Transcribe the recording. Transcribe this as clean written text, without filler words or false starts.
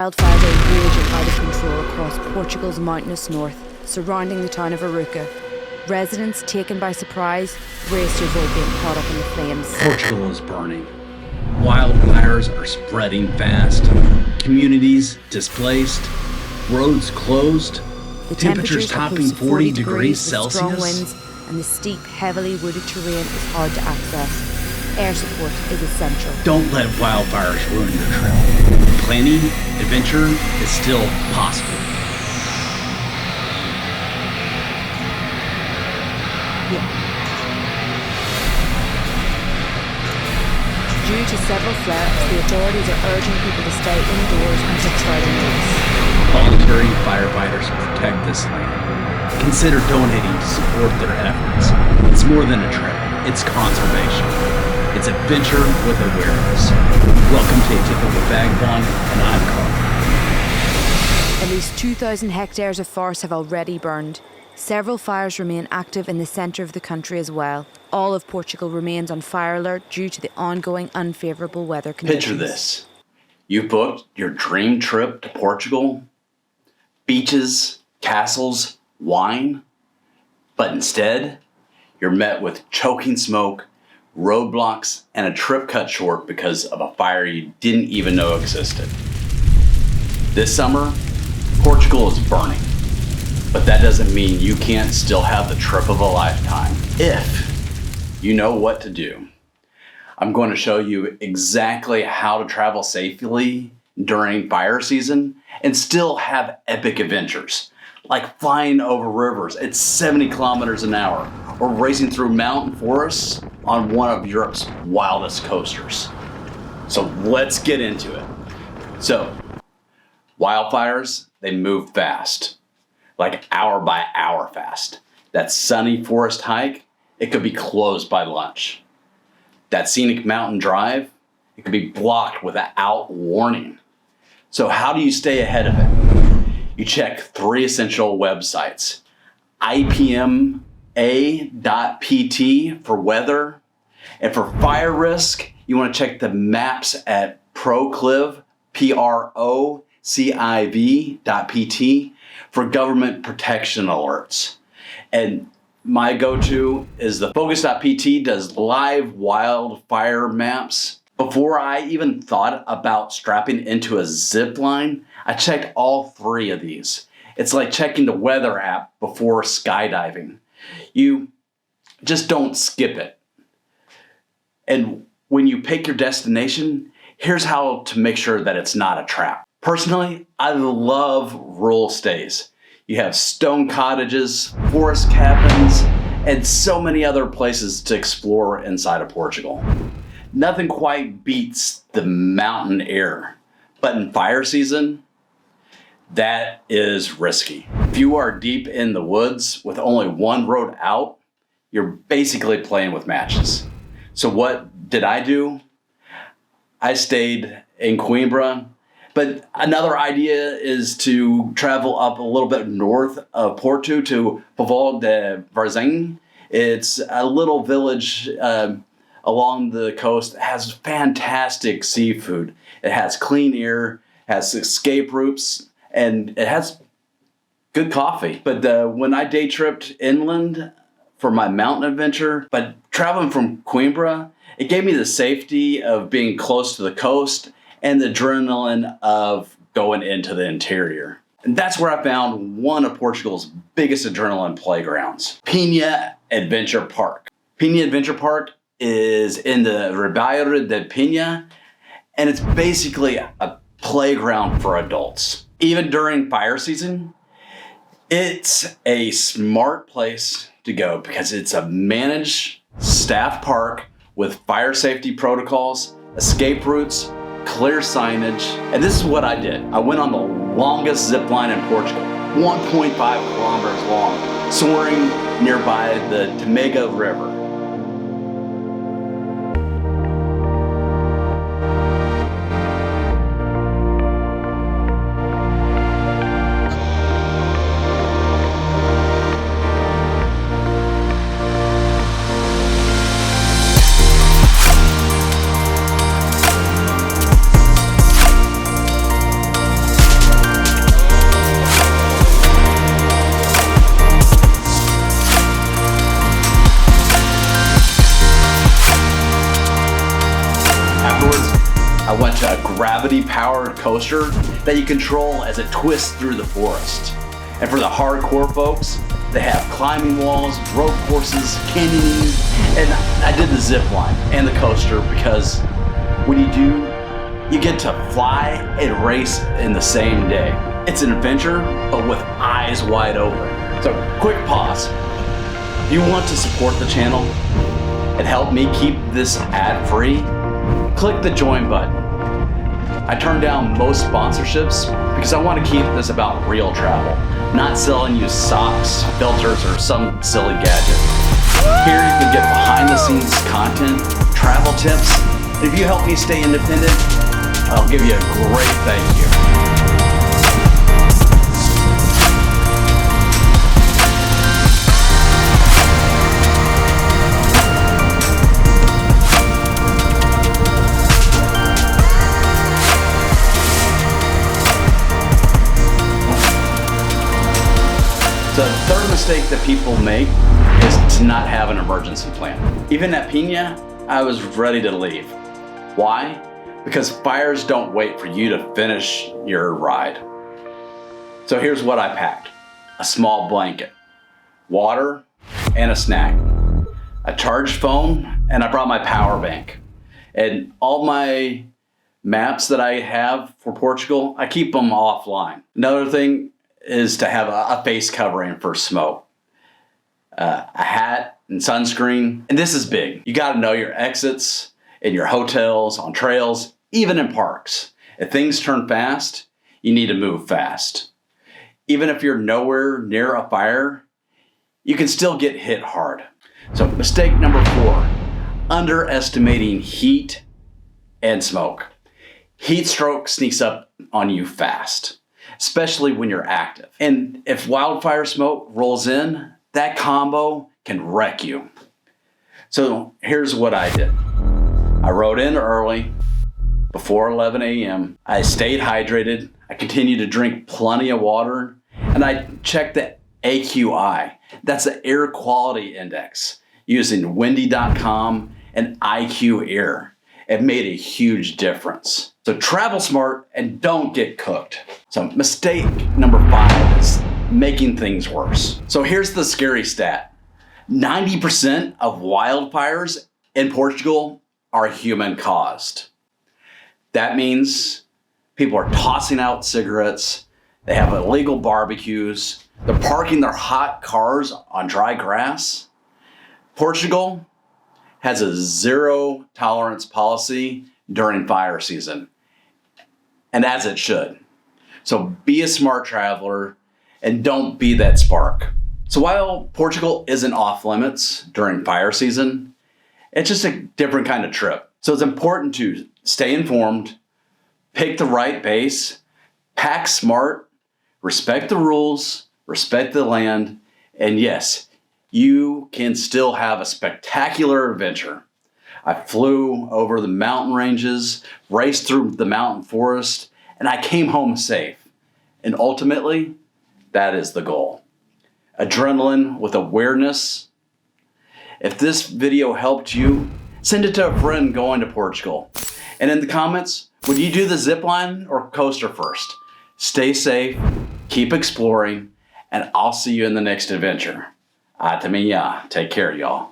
Wildfires are raging out of control across Portugal's mountainous north, surrounding the town of Aruca. Residents taken by surprise race to avoid being caught up in the flames. Portugal is burning. Wildfires are spreading fast. Communities displaced. Roads closed. The temperatures topping 40 degrees Celsius. Strong winds and the steep, heavily wooded terrain is hard to access. Air support is essential. Don't let wildfires ruin your trip. Planning adventure is still possible. Yeah. Due to several flare-ups, the authorities are urging people to stay indoors until further notice. Voluntary firefighters protect this land. Consider donating to support their efforts. It's more than a trip. It's conservation. It's adventure with awareness. Welcome to Atypical Vagabond, and I'm Carl. At least 2,000 hectares of forest have already burned. Several fires remain active in the centre of the country as well. All of Portugal remains on fire alert due to the ongoing unfavourable weather conditions. Picture this. You booked your dream trip to Portugal. Beaches, castles, wine. But instead, you're met with choking smoke, roadblocks, and a trip cut short because of a fire you didn't even know existed. This summer, Portugal is burning. But that doesn't mean you can't still have the trip of a lifetime, if you know what to do. I'm going to show you exactly how to travel safely during fire season and still have epic adventures, like flying over rivers at 70 kilometers an hour or racing through mountain forests on one of Europe's wildest coasters. So let's get into it. So, wildfires, they move fast. Like hour by hour fast. That sunny forest hike, it could be closed by lunch. That scenic mountain drive, it could be blocked without warning. So how do you stay ahead of it? You check 3 essential websites. IPMA.pt for weather. And for fire risk, you want to check the maps at Procliv, PROCIV.pt. for government protection alerts. And my go-to is the Focus.pt does live wildfire maps. Before I even thought about strapping into a zipline, I checked all 3 of these. It's like checking the weather app before skydiving. You just don't skip it. And when you pick your destination, here's how to make sure that it's not a trap. Personally, I love rural stays. You have stone cottages, forest cabins, and so many other places to explore inside of Portugal. Nothing quite beats the mountain air, but in fire season, that is risky. If you are deep in the woods with only one road out, you're basically playing with matches. So what did I do? I stayed in Coimbra. But another idea is to travel up a little bit north of Porto to Pitfalls de Varzim. It's a little village along the coast. It has fantastic seafood. It has clean air, has escape routes, and it has good coffee. But when I day tripped inland for my mountain adventure, but traveling from Coimbra, it gave me the safety of being close to the coast and the adrenaline of going into the interior. And that's where I found one of Portugal's biggest adrenaline playgrounds, Pena Adventure Park. Pena Adventure Park is in the Ribeira de Pena, and it's basically a playground for adults. Even during fire season, it's a smart place to go because it's a managed staff park with fire safety protocols, escape routes, clear signage, and this is what I did. I went on the longest zip line in Portugal, 1.5 kilometers long, soaring nearby the Tamega River. gravity-powered coaster that you control as it twists through the forest. And for the hardcore folks, they have climbing walls, rope courses, canyoning, and I did the zip line and the coaster because when you do, you get to fly and race in the same day. It's an adventure, but with eyes wide open. So quick pause. If you want to support the channel and help me keep this ad-free, click the join button. I turn down most sponsorships because I want to keep this about real travel, not selling you socks, filters, or some silly gadget. Here you can get behind the scenes content, travel tips. If you help me stay independent, I'll give you a great thank you. The third mistake that people make is to not have an emergency plan. Even at Pena, I was ready to leave. Why? Because fires don't wait for you to finish your ride. So here's what I packed. A small blanket, water, and a snack. A charged phone, and I brought my power bank. And all my maps that I have for Portugal, I keep them offline. Another thing is to have a face covering for smoke, a hat and sunscreen. And this is big. You got to know your exits in your hotels, on trails, even in parks. If things turn fast, you need to move fast. Even if you're nowhere near a fire, you can still get hit hard. So mistake number 4, underestimating heat and smoke. Heat stroke sneaks up on you fast, especially when you're active. And if wildfire smoke rolls in, that combo can wreck you. So here's what I did. I rode in early, before 11 a.m. I stayed hydrated. I continued to drink plenty of water, and I checked the AQI. That's the air quality index, using windy.com and IQ Air. It made a huge difference. So travel smart and don't get cooked. So mistake number 5 is making things worse. So here's the scary stat. 90% of wildfires in Portugal are human caused. That means people are tossing out cigarettes, they have illegal barbecues, they're parking their hot cars on dry grass. Portugal has a zero tolerance policy during fire season, and as it should. So be a smart traveler and don't be that spark. So while Portugal isn't off limits during fire season, it's just a different kind of trip. So it's important to stay informed, pick the right base, pack smart, respect the rules, respect the land, and yes, you can still have a spectacular adventure. I flew over the mountain ranges, raced through the mountain forest, and I came home safe. And ultimately, that is the goal. Adrenaline with awareness. If this video helped you, send it to a friend going to Portugal. And in the comments, would you do the zip line or coaster first? Stay safe, keep exploring, and I'll see you in the next adventure. Atypical. Take care, y'all.